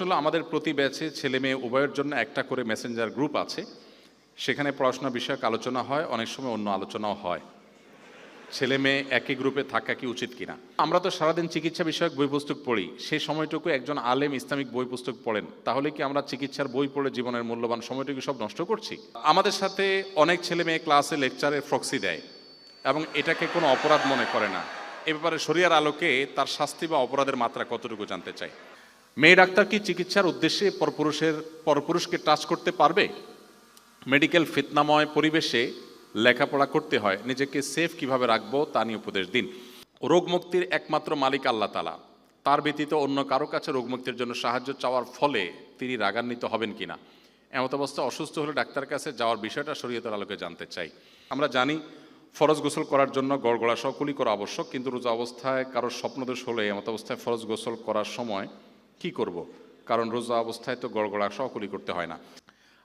আসলে আমাদের প্রতি ব্যাচে ছেলে মেয়ে উভয়ের জন্য একটা করে মেসেঞ্জার গ্রুপ আছে। সেখানে পড়াশোনা বিষয়ক আলোচনা হয়, অনেক সময় অন্য আলোচনাও হয়। ছেলে মেয়ে একই গ্রুপে থাকা কি উচিত কিনা? আমরা তো সারাদিন চিকিৎসা বিষয়ক বই পুস্তক পড়ি, সেই সময়টুকু একজন আলেম ইসলামিক বই পুস্তক পড়েন, তাহলে কি আমরা চিকিৎসার বই পড়ে জীবনের মূল্যবান সময়টুকু সব নষ্ট করছি? আমাদের সাথে অনেক ছেলে মেয়ে ক্লাসে লেকচারে ফ্রক্সি দেয় এবং এটাকে কোনো অপরাধ মনে করে না। এ ব্যাপারে শরিয়ার আলোকে তার শাস্তি বা অপরাধের মাত্রা কতটুকু জানতে চাই। মেয়ে ডাক্তার কি চিকিৎসার উদ্দেশ্যে পরপুরুষকে টাচ করতে পারবে? মেডিকেল ফিতনাময় পরিবেশে লেখাপড়া করতে হয়, নিজেকে সেফ কিভাবে রাখবো তা নিয়ে উপদেশ দিন। রোগ মুক্তির একমাত্র মালিক আল্লাহ তাআলা, তার ব্যতীত অন্য কারো কাছে রোগ মুক্তির জন্য সাহায্য চাওয়ার ফলে তিনি রাগান্বিত হবেন কিনা? এমত অবস্থায় অসুস্থ হলে ডাক্তার কাছে যাওয়ার বিষয়টা শরীয়তের আলোকে জানতে চাই। আমরা জানি ফরজ গোসল করার জন্য গড়গড়া সহ কুলি করা আবশ্যক, কিন্তু রোজা অবস্থায় কারোর স্বপ্নদোষ হলে এমত অবস্থায় ফরজ গোসল করার সময় কি করব? কারণ রোজা অবস্থায় তো গড়গড়া সহ কুলি করতে হয় না।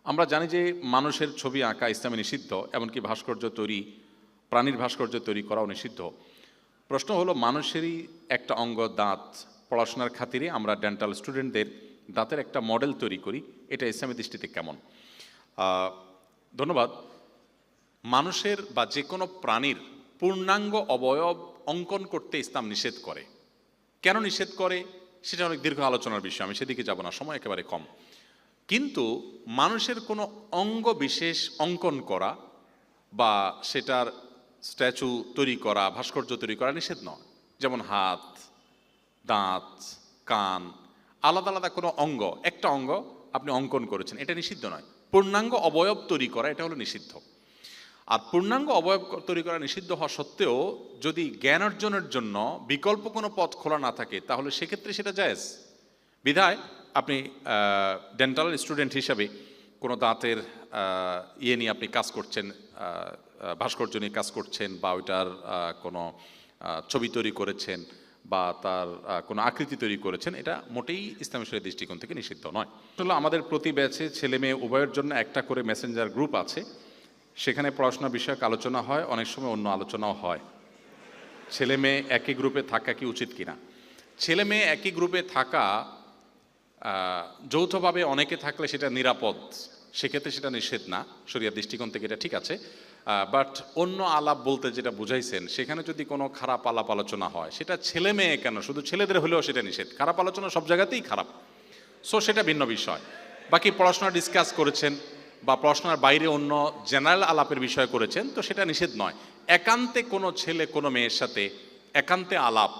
আমরা জানি যে মানুষের ছবি আঁকা ইসলামে নিষিদ্ধ, এমনকি ভাস্কর্য তৈরি, প্রাণীর ভাস্কর্য তৈরি করাও নিষিদ্ধ। প্রশ্ন হলো, মানুষেরই একটা অঙ্গ দাঁত, পড়াশোনার খাতিরে আমরা ডেন্টাল স্টুডেন্টদের দাঁতের একটা মডেল তৈরি করি, এটা ইসলামী দৃষ্টিতে কেমন? ধন্যবাদ। মানুষের বা যে কোনো প্রাণীর পূর্ণাঙ্গ অবয়ব অঙ্কন করতে ইসলাম নিষেধ করে। কেন নিষেধ করে সেটা অনেক দীর্ঘ আলোচনার বিষয়, আমি সেদিকে যাব না, সময় একেবারে কম। কিন্তু মানুষের কোনো অঙ্গ বিশেষ অঙ্কন করা বা সেটার স্ট্যাচু তৈরি করা, ভাস্কর্য তৈরি করা নিষেধ নয়। যেমন হাত, দাঁত, কান, আলাদা আলাদা কোনো অঙ্গ, একটা অঙ্গ আপনি অঙ্কন করেছেন, এটা নিষিদ্ধ নয়। পূর্ণাঙ্গ অবয়ব তৈরি করা এটা হলো নিষিদ্ধ। আর পূর্ণাঙ্গ অবয়ব তৈরি করা নিষিদ্ধ হওয়া সত্ত্বেও যদি জ্ঞান অর্জনের জন্য বিকল্প কোনো পথ খোলা না থাকে, তাহলে সেক্ষেত্রে সেটা জায়েজ। বিধায় আপনি ডেন্টাল স্টুডেন্ট হিসাবে কোনো দাঁতের নিয়ে আপনি কাজ করছেন, ভাস্কর্য নিয়ে কাজ করছেন, বা ওইটার কোনো ছবি তৈরি করেছেন বা তার কোনো আকৃতি তৈরি করেছেন, এটা মোটেই ইসলামী শরীয়তের দৃষ্টিকোণ থেকে নিষিদ্ধ নয়। আসলে আমাদের প্রতি ব্যাচে ছেলে মেয়ে উভয়ের জন্য একটা করে মেসেঞ্জার গ্রুপ আছে। সেখানে পড়াশোনা বিষয়ক আলোচনা হয়, অনেক সময় অন্য আলোচনাও হয়। ছেলে মেয়ে একই গ্রুপে থাকা কি উচিত কিনা? ছেলে মেয়ে একই গ্রুপে থাকা যৌথভাবে অনেকে থাকলে সেটা নিরাপদ, সেক্ষেত্রে সেটা নিষেধ না, শরিয়ার দৃষ্টিকোণ থেকে এটা ঠিক আছে। বাট অন্য আলাপ বলতে যেটা বুঝাইছেন, সেখানে যদি কোনো খারাপ আলাপ আলোচনা হয়, সেটা ছেলে মেয়ে কেন, শুধু ছেলেদের হলেও সেটা নিষেধ। খারাপ আলোচনা সব জায়গাতেই খারাপ, সো সেটা ভিন্ন বিষয়। বাকি পড়াশোনা ডিসকাস করেছেন বা পড়াশোনার বাইরে অন্য জেনারেল আলাপের বিষয় করেছেন, তো সেটা নিষেধ নয়। একান্তে কোনো ছেলে কোনো মেয়ের সাথে একান্তে আলাপ,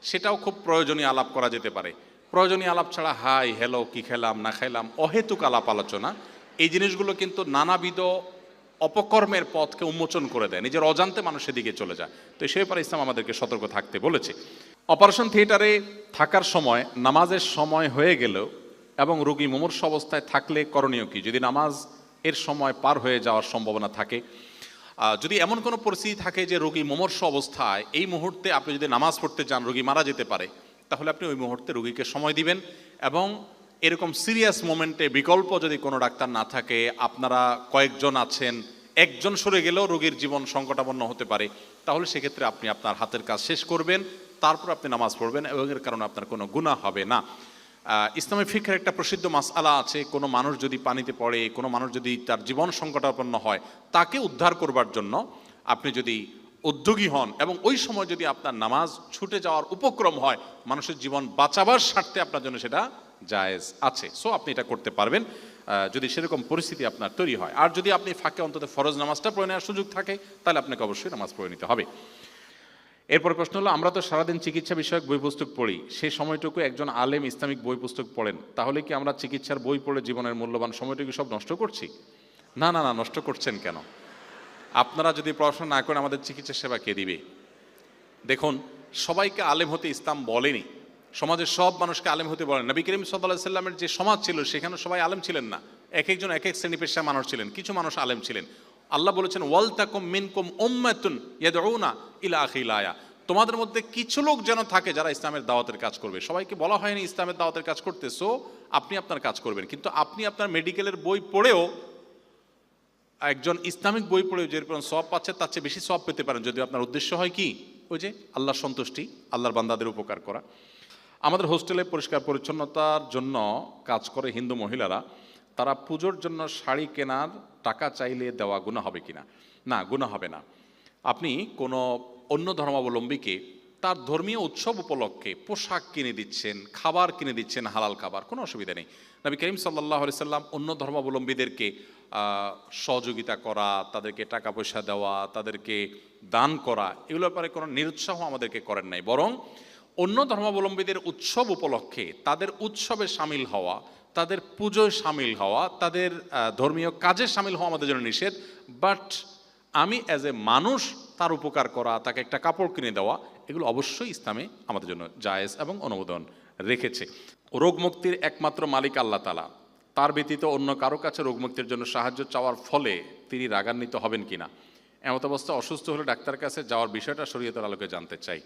সেটাও খুব প্রয়োজনীয় আলাপ করা যেতে পারে। প্রয়োজনীয় আলাপ ছাড়া হাই হ্যালো, কি খেলাম না খেলাম, অহেতুক আলাপ আলোচনা, এই জিনিসগুলো কিন্তু নানাবিধ অপকর্মের পথকে উন্মোচন করে দেয়, নিজের অজান্তে মানুষের দিকে চলে যায়। তো সে ব্যাপারে ইসলাম আমাদেরকে সতর্ক থাকতে বলেছে। অপারেশন থিয়েটারে থাকার সময় নামাজের সময় হয়ে গেলেও এবং রোগী মুমূর্ষ অবস্থায় থাকলে করণীয় কি? যদি নামাজ এর সময় পার হয়ে যাওয়ার সম্ভাবনা থাকে, যদি এমন কোনো পরিস্থিতি থাকে যে রোগী মুমূর্ষ অবস্থায় এই মুহূর্তে আপনি যদি নামাজ পড়তে যান, রোগী মারা যেতে পারে, তাহলে আপনি ওই মুহূর্তে রোগীকে সময় দিবেন। এবং এরকম সিরিয়াস মোমেন্টে বিকল্প যদি কোনো ডাক্তার না থাকে, আপনারা কয়েকজন আছেন, একজন সরে গেলেও রোগীর জীবন সংকটাপন্ন হতে পারে, তাহলে সেক্ষেত্রে আপনি আপনার হাতের কাজ শেষ করবেন, তারপর আপনি নামাজ পড়বেন, এবং এর কারণে আপনার কোনো গুনাহ হবে না। ইসলামী ফিকহের একটা প্রসিদ্ধ মাসআলা আছে, কোনো মানুষ যদি পানিতে পড়ে, কোনো মানুষ যদি তার জীবন সংকটাপন্ন হয়, তাকে উদ্ধার করবার জন্য আপনি যদি উদ্যোগী হন এবং ওই সময় যদি আপনার নামাজ ছুটে যাওয়ার উপক্রম হয়, মানুষের জীবন বাঁচাবার স্বার্থে আপনার জন্য সেটা জায়েজ আছে। সো আপনি এটা করতে পারবেন যদি সেরকম পরিস্থিতি আপনার তৈরি হয়। আর যদি আপনি ফাঁকে অন্তত ফরজ নামাজটা পড়ে নেওয়ার সুযোগ থাকে, তাহলে আপনাকে অবশ্যই নামাজ পড়ে নিতে হবে। এরপর প্রশ্ন হলো, আমরা তো সারাদিন চিকিৎসা বিষয়ক বই পুস্তক পড়ি, সেই সময়টুকু একজন আলেম ইসলামিক বই পুস্তক পড়েন, তাহলে কি আমরা চিকিৎসার বই পড়ে জীবনের মূল্যবান সময়টুকু সব নষ্ট করছি? না না না, নষ্ট করছেন কেন? আপনারা যদি পড়াশোনা না করেন, আমাদের চিকিৎসা সেবা কে দিবে? দেখুন, সবাইকে আলেম হতে ইসলাম বলেনি, সমাজের সব মানুষকে আলেম হতে বলেন। নবী করিম সাল্লাল্লাহু আলাইহি সাল্লামের যে সমাজ ছিল, সেখানে সবাই আলেম ছিলেন না, এক একজন এক এক শ্রেণী পেশার মানুষ ছিলেন, কিছু মানুষ আলেম ছিলেন। আল্লাহ বলেছেন, ওয়াল তাকুম মিনকুম উম্মাতুন ইয়াদউনা ইলা আখিল আয়া, তোমাদের মধ্যে কিছু লোক যেন থাকে যারা ইসলামের দাওয়াতের কাজ করবে। সবাইকে বলা হয়নি ইসলামের দাওয়াতের কাজ করতে, সো আপনি আপনার কাজ করবেন। কিন্তু আপনি আপনার মেডিকেলের বই পড়েও, একজন ইসলামিক বই পড়েও যেরকম সওয়াব পাচ্ছে, তার চেয়ে বেশি সওয়াব পেতে পারেন, যদি আপনার উদ্দেশ্য হয় কি, ওই যে আল্লাহর সন্তুষ্টি, আল্লাহর বান্দাদের উপকার করা। আমাদের হোস্টেলে পরিষ্কার পরিচ্ছন্নতার জন্য কাজ করে হিন্দু মহিলারা, তারা পুজোর জন্য শাড়ি কেনার টাকা চাইলে দেওয়া গুনাহ হবে কিনা? না, গুনাহ হবে না। আপনি কোনো অন্য ধর্মাবলম্বীকে তার ধর্মীয় উৎসব উপলক্ষে পোশাক কিনে দিচ্ছেন, খাবার কিনে দিচ্ছেন, হালাল খাবার, কোনো অসুবিধা নেই। নবী করিম সাল্লাল্লাহু আলাইহি সাল্লাম অন্য ধর্মাবলম্বীদেরকে সহযোগিতা করা, তাদেরকে টাকা পয়সা দেওয়া, তাদেরকে দান করা, এগুলোর ব্যাপারে কোনো নিরুৎসাহ আমাদেরকে করেন নাই। বরং অন্য ধর্মাবলম্বীদের উৎসব উপলক্ষে তাদের উৎসবে সামিল হওয়া, তাদের পুজোয় সামিল হওয়া, তাদের ধর্মীয় কাজে সামিল হওয়া আমাদের জন্য নিষেধ। বাট আমি অ্যাজ এ মানুষ তার উপকার করা, তাকে একটা কাপড় কিনে দেওয়া, এগুলো অবশ্যই ইসলামে আমাদের জন্য জায়েজ এবং অনুমোদন রেখেছে। রোগ মুক্তির একমাত্র মালিক আল্লাহ তাআলা, তার ব্যতীত অন্য কারো কাছে রোগ মুক্তির জন্য সাহায্য চাওয়ার ফলে তিনি রাগান্বিত হবেন কিনা, এমত অবস্থা অসুস্থ হলে ডাক্তারের কাছে যাওয়ার বিষয়টা শরীয়তের আলোকে জানতে চাই।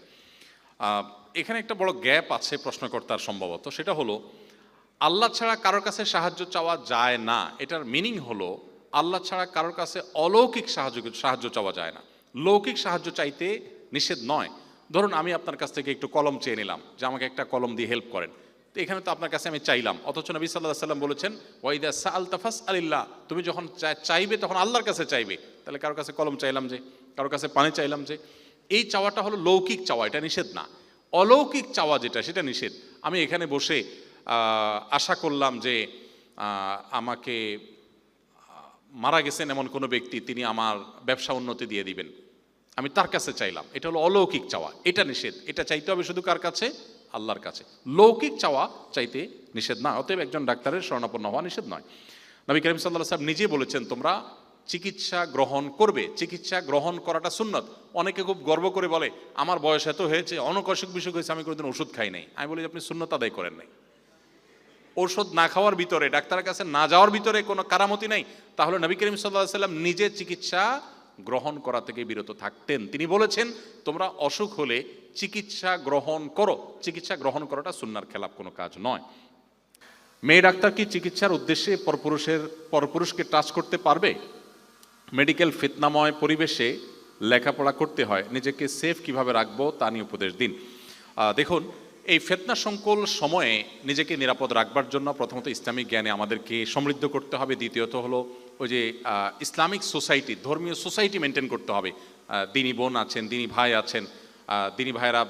এখানে একটা বড় গ্যাপ আছে প্রশ্নকর্তার সম্ভবত, সেটা হলো আল্লাহ ছাড়া কারোর কাছে সাহায্য চাওয়া যায় না, এটার মিনিং হলো আল্লাহ ছাড়া কারোর কাছে অলৌকিক সাহায্য চাওয়া যায় না। লৌকিক সাহায্য চাইতে নিষেধ নয়। ধরুন আমি আপনার কাছ থেকে একটু কলম চেয়ে নিলাম যে আমাকে একটা কলম দিয়ে হেল্প করেন, তো এখানে তো আপনার কাছে আমি চাইলাম, অথচ নবী সাল্লাল্লাহু আলাইহি সাল্লাম বলেছেন ওয়াইদা সাআলতা ফাসআলিল্লাহ, তুমি যখন চাইবে তখন আল্লাহর কাছে চাইবে। তাহলে কারোর কাছে কলম চাইলাম যে, কারোর কাছে পানি চাইলাম যে, এই চাওয়াটা হলো লৌকিক চাওয়া, এটা নিষেধ না। অলৌকিক চাওয়া যেটা, সেটা নিষেধ। আমি এখানে বসে আশা করলাম যে আমাকে মারা গেছেন এমন কোনো ব্যক্তি, তিনি আমার ব্যবসা উন্নতি দিয়ে দিবেন, আমি তার কাছে চাইলাম, এটা হলো অলৌকিক চাওয়া, এটা নিষেধ। এটা চাইতে হবে শুধু কার কাছে? আল্লাহর কাছে। লৌকিক চাওয়া চাইতে নিষেধ না। অতএব একজন ডাক্তারের শরণাপন্ন হওয়া নিষেধ নয়। নবী করিম সাল্লাল্লাহু আলাইহি ওয়াসাল্লাম নিজে বলেছেন তোমরা চিকিৎসা গ্রহণ করবে, চিকিৎসা গ্রহণ করাটা সুন্নত। অনেকে খুব গর্ব করে বলে আমার বয়স এত হয়েছে, অনেক অসুখ বিসুখ হয়েছে, আমি কোনোদিন ওষুধ খাই নাই। আমি বলি আপনি সুন্নত আদায় করেন নাই। ওষুধ না খাওয়ার ভিতরে, ডাক্তারের কাছে না যাওয়ার ভিতরে কোনো কারামতি নাই। তাহলে নবী করিম সাল্লাল্লাহু আলাইহি ওয়াসাল্লাম নিজে চিকিৎসা গ্রহণ করা থেকে বিরত থাকতেন। তিনি বলেছেন তোমরা অসুখ হলে চিকিৎসা গ্রহণ করো। চিকিৎসা গ্রহণ করাটা সুন্নাহর খেলাফ কোনো কাজ নয়। মেয়ে ডাক্তার কি চিকিৎসার উদ্দেশ্যে পরপুরুষকে টাচ করতে পারবে? মেডিকেল ফিতনাময় পরিবেশে লেখাপড়া করতে হয়, নিজেকে সেফ কিভাবে রাখবো তা নিয়ে উপদেশ দিন। দেখুন, এই ফিতনা সংকুল সময়ে নিজেকে নিরাপদ রাখবার জন্য প্রথমত ইসলামিক জ্ঞানে আমাদেরকে সমৃদ্ধ করতে হবে। দ্বিতীয়ত হলো ওই যে ইসলামিক সোসাইটি, ধর্মীয় সোসাইটি মেনটেন করতে হবে। দিনী বোন আছেন, দিনী ভাই আছেন, দিনী ভাইয়েরা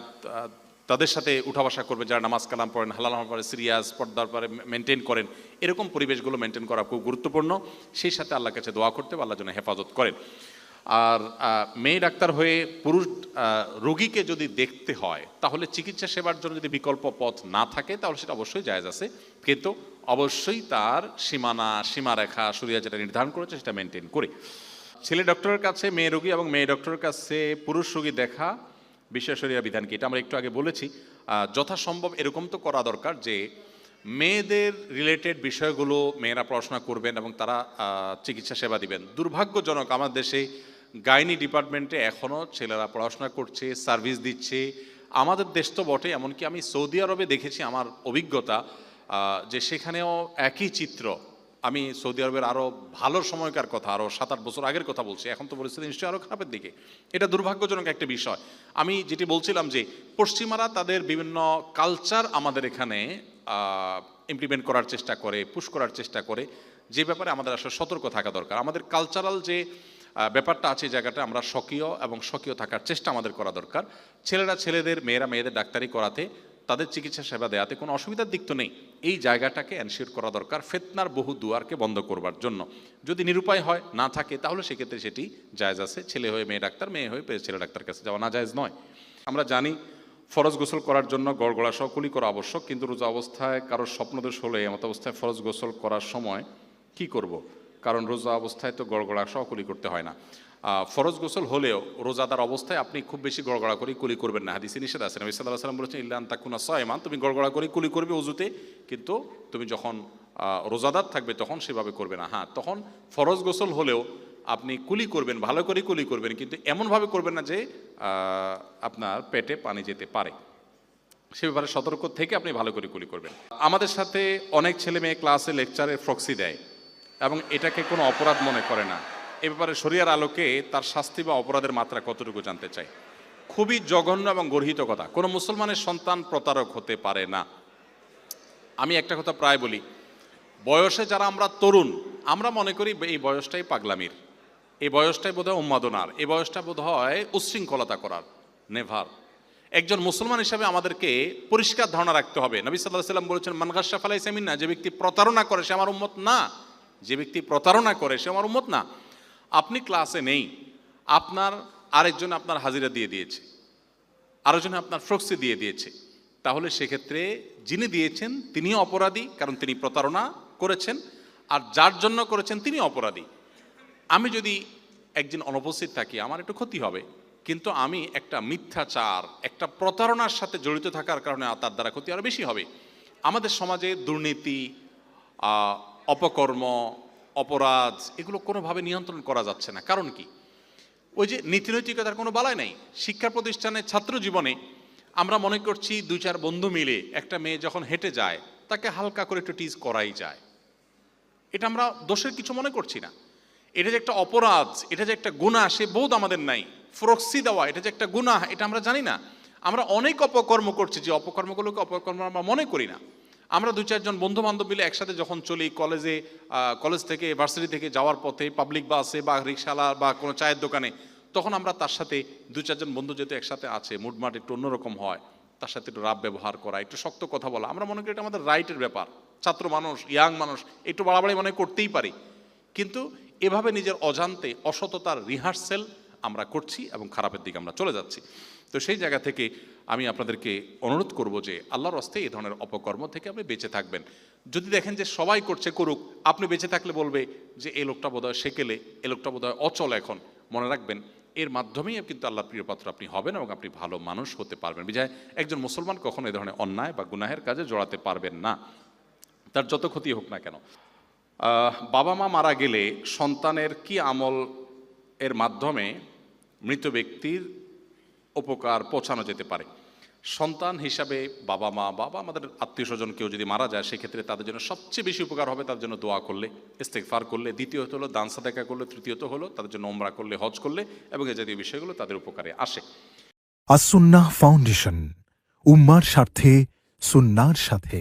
তাদের সাথে উঠা বসা করবে, যারা নামাজ কালাম পড়েন, হালাল হারাম পড়েন, সিরিয়াস পর্দার পরে মেনটেন করেন, এরকম পরিবেশগুলো মেনটেন করা খুব গুরুত্বপূর্ণ। সেই সাথে আল্লাহর কাছে দোয়া করতে হবে, আল্লাহ যেন হেফাজত করেন। আর মেয়ে ডাক্তার হয়ে পুরুষ রোগীকে যদি দেখতে হয়, তাহলে চিকিৎসা সেবার জন্য যদি বিকল্প পথ না থাকে তাহলে সেটা অবশ্যই জায়েজ আছে, কিন্তু অবশ্যই তার সীমারেখা শরিয়া যেটা নির্ধারণ করেছে সেটা মেনটেন করে। ছেলে ডক্টরের কাছে মেয়ে রোগী এবং মেয়ে ডক্টরের কাছে পুরুষ রোগী দেখা বিষয় শরিয়া বিধান কি? এটা আমরা একটু আগে বলেছি। যথাসম্ভব এরকম তো করা দরকার যে মেয়েদের রিলেটেড বিষয়গুলো মেয়েরা পড়াশোনা করবেন এবং তারা চিকিৎসা সেবা দিবেন। দুর্ভাগ্যজনক আমার দেশে গাইনি ডিপার্টমেন্টে এখনও ছেলেরা পড়াশোনা করছে, সার্ভিস দিচ্ছে। আমাদের দেশ তো বটে, এমনকি আমি সৌদি আরবে দেখেছি, আমার অভিজ্ঞতা যে সেখানেও একই চিত্র। আমি সৌদি আরবের আরও ভালো সময়কার কথা, আরও 7-8 বছর আগের কথা বলছি, এখন তো পরিস্থিতি নিশ্চয়ই আরও খারাপের দিকে। এটা দুর্ভাগ্যজনক একটা বিষয়। আমি যেটি বলছিলাম যে পশ্চিমারা তাদের বিভিন্ন কালচার আমাদের এখানে ইমপ্লিমেন্ট করার চেষ্টা করে, পুশ করার চেষ্টা করে, যে ব্যাপারে আমাদের আসলে সতর্ক থাকা দরকার। আমাদের কালচারাল যে ব্যাপারটা আছে, জায়গাটা আমরা স্বকীয় এবং স্বকীয় থাকার চেষ্টা আমাদের করা দরকার। ছেলেরা ছেলেদের, মেয়েরা মেয়েদের ডাক্তারি করাতে, তাদের চিকিৎসা সেবা দেওয়াতে কোনো অসুবিধার দিক তো নেই। এই জায়গাটাকে এনশিওর করা দরকার ফিতনার বহু দুয়ারকে বন্ধ করবার জন্য। যদি নিরুপায় হয়, না থাকে, তাহলে সেক্ষেত্রে সেটি জায়েজ আছে। ছেলে হয়ে মেয়ে ডাক্তার, মেয়ে হয়ে ছেলে ডাক্তার কাছে যাওয়া না জায়েজ নয়। আমরা জানি ফরজ গোসল করার জন্য গড়গড়া সহ কুলি করা আবশ্যক, কিন্তু রোজা অবস্থায় কারোর স্বপ্নদোষ হলে এমত অবস্থায় ফরজ গোসল করার সময় কি করব? কারণ রোজা অবস্থায় তো গড়গড়া সহ কুলি করতে হয় না। ফরজ গোসল হলেও রোজাদার অবস্থায় আপনি খুব বেশি গড়গড়া করে কুলি করবেন না, হাদিসে নিষেধ আছে। নবী সাল্লাল্লাহু আলাইহি ওয়াসাল্লাম বলেছেন ইল্লা আন তাকুনা সায়মান, তুমি গড়গড়া করে কুলি করবে ওযুতে, কিন্তু তুমি যখন রোজাদার থাকবে তখন সেভাবে করবে না। হ্যাঁ, তখন ফরজ গোসল হলেও আপনি কুলি করবেন, ভালো করে কুলি করবেন, কিন্তু এমনভাবে করবেন না যে আপনার পেটে পানি যেতে পারে। সে ব্যাপারে সতর্ক থেকে আপনি ভালো করে কুলি করবেন। আমাদের সাথে অনেক ছেলে মেয়ে ক্লাসে লেকচারে প্রক্সি দেয় এবং এটাকে কোনো অপরাধ মনে করে না। এ ব্যাপারে শরিয়ার আলোকে তার শাস্তি বা অপরাধের মাত্রা কতটুকু জানতে চাই। খুবই জঘন্য এবং গর্হিত কথা। কোনো মুসলমানের সন্তান প্রতারক হতে পারে না। আমি একটা কথা প্রায় বলি, বয়সে যারা আমরা তরুণ, আমরা মনে করি এই বয়সটাই পাগলামির, এই বয়সটাই বোধহয় উন্মাদনার, এই বয়সটা বোধহয় উচ্ছৃঙ্খলতা করার। নেভার। একজন মুসলমান হিসাবে আমাদেরকে পরিষ্কার ধারণা রাখতে হবে। নবী সাল্লাল্লাহু আলাইহি ওয়াসাল্লাম বলেছেন, মান গাশশা ফালাইসা মিন্না, যে ব্যক্তি প্রতারণা করে সে আমার উম্মত না। যে ব্যক্তি প্রতারণা করে সে আমার উম্মত না। আপনি ক্লাসে নেই, আপনার আরেকজন আপনার হাজিরা দিয়ে দিয়েছে, আরেকজনে আপনার প্রক্সি দিয়ে দিয়েছে, তাহলে সেক্ষেত্রে যিনি দিয়েছেন তিনিও অপরাধী, কারণ তিনি প্রতারণা করেছেন, আর যার জন্য করেছেন তিনি অপরাধী। আমি যদি একদিন অনুপস্থিত থাকি আমার একটু ক্ষতি হবে, কিন্তু আমি একটা মিথ্যাচার, একটা প্রতারণার সাথে জড়িত থাকার কারণে তার দ্বারা ক্ষতি আরও বেশি হবে। আমাদের সমাজে দুর্নীতি, অপকর্ম, অপরাধ এগুলো কোনোভাবে নিয়ন্ত্রণ করা যাচ্ছে না। কারণ কি? ওই যে নীতিনৈতিকতার কোনো বালাই নাই। শিক্ষা প্রতিষ্ঠানে ছাত্র জীবনে আমরা মনে করছি দুই চার বন্ধু মিলে একটা মেয়ে যখন হেঁটে যায় তাকে হালকা করে একটু টিজ করাই যায়, এটা আমরা দোষের কিছু মনে করছি না। এটা যে একটা অপরাধ, এটা যে একটা গুনাহ, সে বোধ আমাদের নাই। প্রক্সি দেওয়া এটা যে একটা গুনাহ, এটা আমরা জানি না। আমরা অনেক অপকর্ম করছি, যে অপকর্মগুলোকে অপকর্ম আমরা মনে করি না। আমরা দুই চারজন বন্ধু বান্ধব মিলে একসাথে যখন চলি, কলেজ থেকে ভার্সিটি থেকে যাওয়ার পথে পাবলিক বাসে বা রিক্সাওয়ালা বা কোনো চায়ের দোকানে, তখন আমরা তার সাথে দুই চারজন বন্ধু যেহেতু একসাথে আছে, মুডমাট একটু অন্যরকম হয়, তার সাথে একটু রাব ব্যবহার করা, একটু শক্ত কথা বলা, আমরা মনে করি এটা আমাদের রাইটের ব্যাপার। ছাত্র মানুষ, ইয়াং মানুষ, একটু বাড়াবাড়ি মনে করতেই পারি। কিন্তু এভাবে নিজের অজান্তে অসততার রিহার্সেল আমরা করছি এবং খারাপের দিকে আমরা চলে যাচ্ছি। তো সেই জায়গা থেকে আমি আপনাদেরকে অনুরোধ করব যে আল্লাহর হস্তে এই ধরনের অপকর্ম থেকে আপনি বেঁচে থাকবেন। যদি দেখেন যে সবাই করছে, করুক, আপনি বেঁচে থাকলে বলবে যে এই লোকটা বোধহয় সেকেলে, এই লোকটা বোধহয় অচল, এখন মনে রাখবেন এর মাধ্যমেই কিন্তু আল্লাহর প্রিয়পাত্র আপনি হবেন এবং আপনি ভালো মানুষ হতে পারবেন। বিধায় একজন মুসলমান কখনো এই ধরনের অন্যায় বা গুনাহের কাজে জড়াতে পারবেন না, তার যত ক্ষতি হোক না কেন। বাবা মা মারা গেলে সন্তানের কি আমল এর মাধ্যমে মৃত ব্যক্তির উপকার পৌঁছানো যেতে পারে? সন্তান হিসাবে বাবা মা বা আমাদের আত্মীয় স্বজন কেউ যদি মারা যায়, সেক্ষেত্রে তাদের জন্য সবচেয়ে বেশি উপকার হবে তার জন্য দোয়া করলে, ইস্তেগফার করলে, দ্বিতীয়ত হলো দান সাদাকা করলে, তৃতীয়ত হলো তাদের জন্য উমরা করলে, হজ করলে, এবং এই জাতীয় বিষয়গুলো তাদের উপকারে আসে। আস-সুন্নাহ ফাউন্ডেশন, উম্মার স্বার্থে সুন্নাহর সাথে।